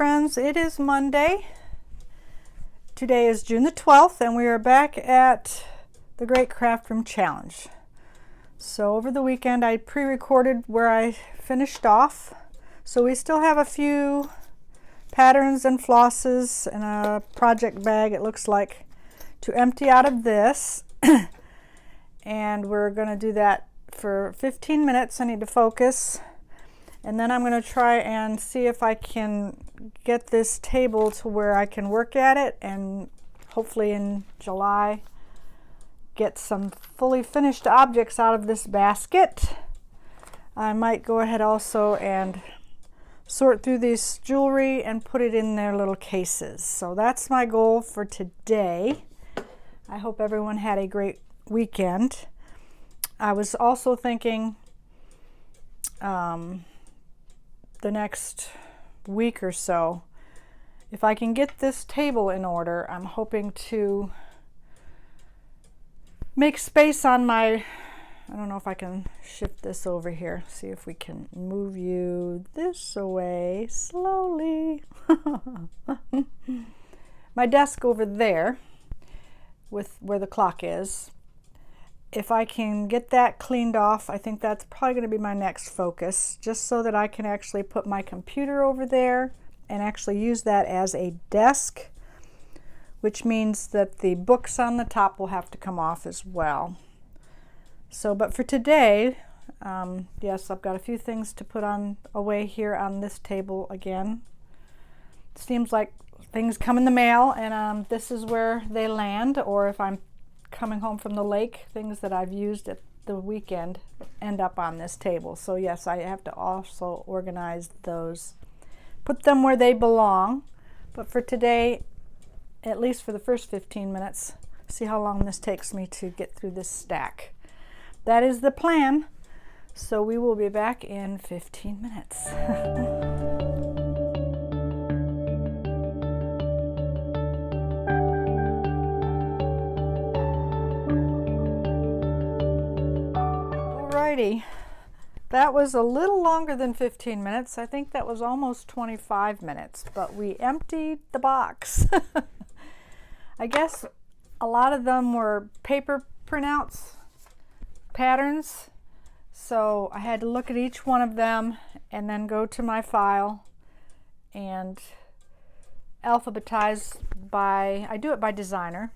friends, it is Monday. Today is June the 12th and we are back at the Great Craft Room Challenge. So over the weekend I pre-recorded where I finished off. So we still have a few patterns and flosses and a project bag, it looks like, to empty out of this. And we're going to do that for 15 minutes. I need to focus. And then I'm going to try and see if I can get this table to where I can work at it and hopefully in July get some fully finished objects out of this basket. I might go ahead also and sort through this jewelry and put it in their little cases. So that's my goal for today. I hope everyone had a great weekend. I was also thinking the next week or so, if I can get this table in order, I'm hoping to make space on my, I don't know if I can shift this over here, see if we can move you this away slowly. My desk over there with where the clock is, if I can get that cleaned off, I think that's probably going to be my next focus, just so that I can actually put my computer over there and actually use that as a desk, which means that the books on the top will have to come off as well. So, but for today, yes, I've got a few things to put on away here on this table again. It seems like things come in the mail and this is where they land, or if I'm coming home from the lake, things that I've used at the weekend end up on this table. So yes, I have to also organize those, put them where they belong. But for today, at least for the first 15 minutes, see how long this takes me to get through this stack. That is the plan. So we will be back in 15 minutes. Alrighty, that was a little longer than 15 minutes. I think that was almost 25 minutes, but we emptied the box. I guess a lot of them were paper printouts, patterns, so I had to look at each one of them and then go to my file and alphabetize by, I do it by designer.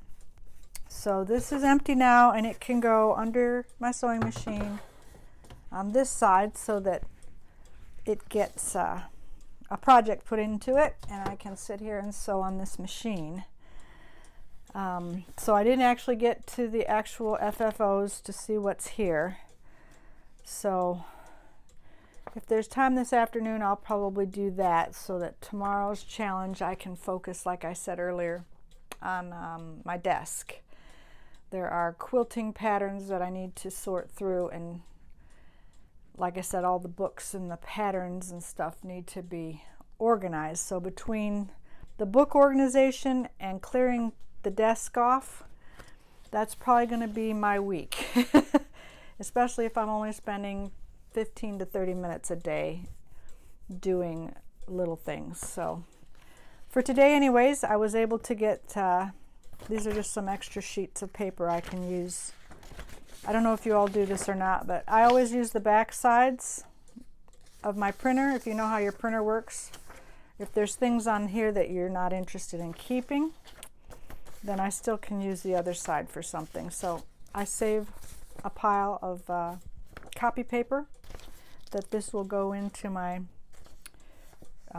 So this is empty now and it can go under my sewing machine on this side so that it gets a project put into it and I can sit here and sew on this machine. So I didn't actually get to the actual FFOs to see what's here. So if there's time this afternoon, I'll probably do that so that tomorrow's challenge I can focus, like I said earlier, on my desk. There are quilting patterns that I need to sort through, and like I said, all the books and the patterns and stuff need to be organized. So between the book organization and clearing the desk off, that's probably going to be my week. Especially if I'm only spending 15 to 30 minutes a day doing little things. So for today anyways, I was able to get, these are just some extra sheets of paper I can use. I don't know if you all do this or not, but I always use the back sides of my printer. If you know how your printer works, if there's things on here that you're not interested in keeping, then I still can use the other side for something. So I save a pile of copy paper that this will go into my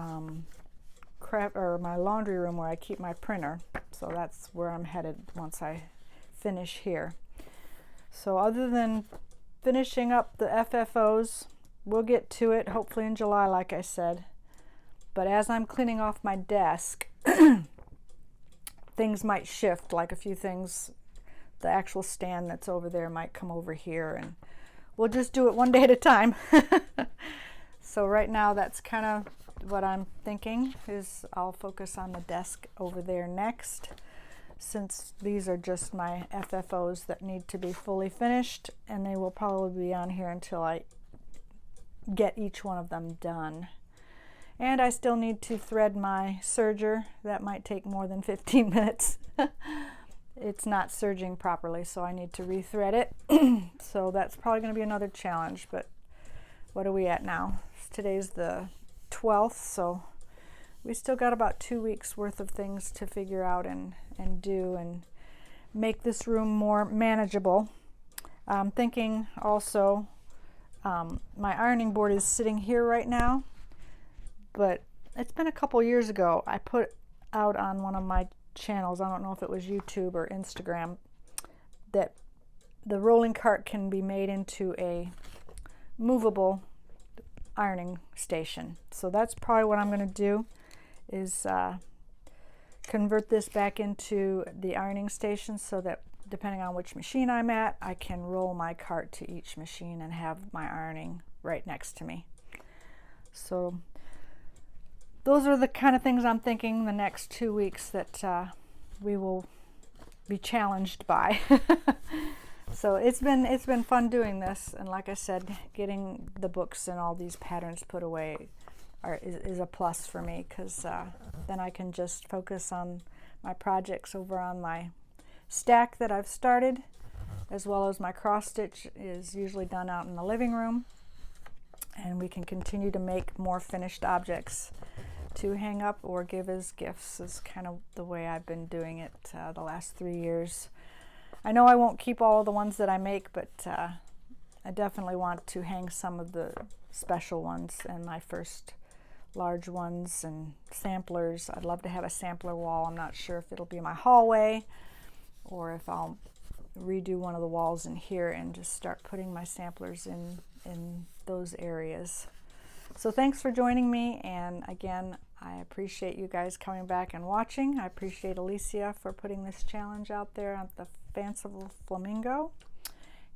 my laundry room where I keep my printer. So that's where I'm headed once I finish here. So other than finishing up the FFOs, we'll get to it hopefully in July, like I said. But as I'm cleaning off my desk, things might shift, like a few things, the actual stand that's over there might come over here, and we'll just do it one day at a time. So right now that's kind of what I'm thinking, is I'll focus on the desk over there next, since these are just my FFOs that need to be fully finished, and they will probably be on here until I get each one of them done. And I still need to thread my serger. That might take more than 15 minutes. It's not serging properly, so I need to rethread it. So that's probably going to be another challenge, but what are we at now? Today's the 12th, so we still got about 2 weeks worth of things to figure out and do and make this room more manageable. I'm thinking also, my ironing board is sitting here right now, but it's been a couple years ago. I put out on one of my channels, I don't know if it was YouTube or Instagram, that the rolling cart can be made into a movable ironing station. So that's probably what I'm going to do, is convert this back into the ironing station so that depending on which machine I'm at, I can roll my cart to each machine and have my ironing right next to me. So those are the kind of things I'm thinking the next 2 weeks that we will be challenged by. So it's been fun doing this, and like I said, getting the books and all these patterns put away is a plus for me, because then I can just focus on my projects over on my stack that I've started, as well as my cross stitch is usually done out in the living room, and we can continue to make more finished objects to hang up or give as gifts, is kind of the way I've been doing it the last 3 years. I know I won't keep all of the ones that I make, but I definitely want to hang some of the special ones and my first large ones and samplers. I'd love to have a sampler wall. I'm not sure if it'll be my hallway or if I'll redo one of the walls in here and just start putting my samplers in those areas. So thanks for joining me, and again, I appreciate you guys coming back and watching. I appreciate Alicia for putting this challenge out there on the Fanciful Flamingo,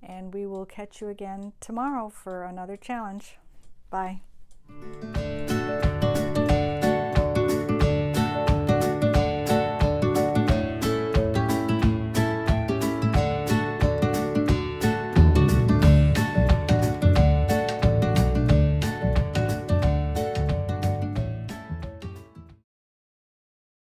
and we will catch you again tomorrow for another challenge. Bye.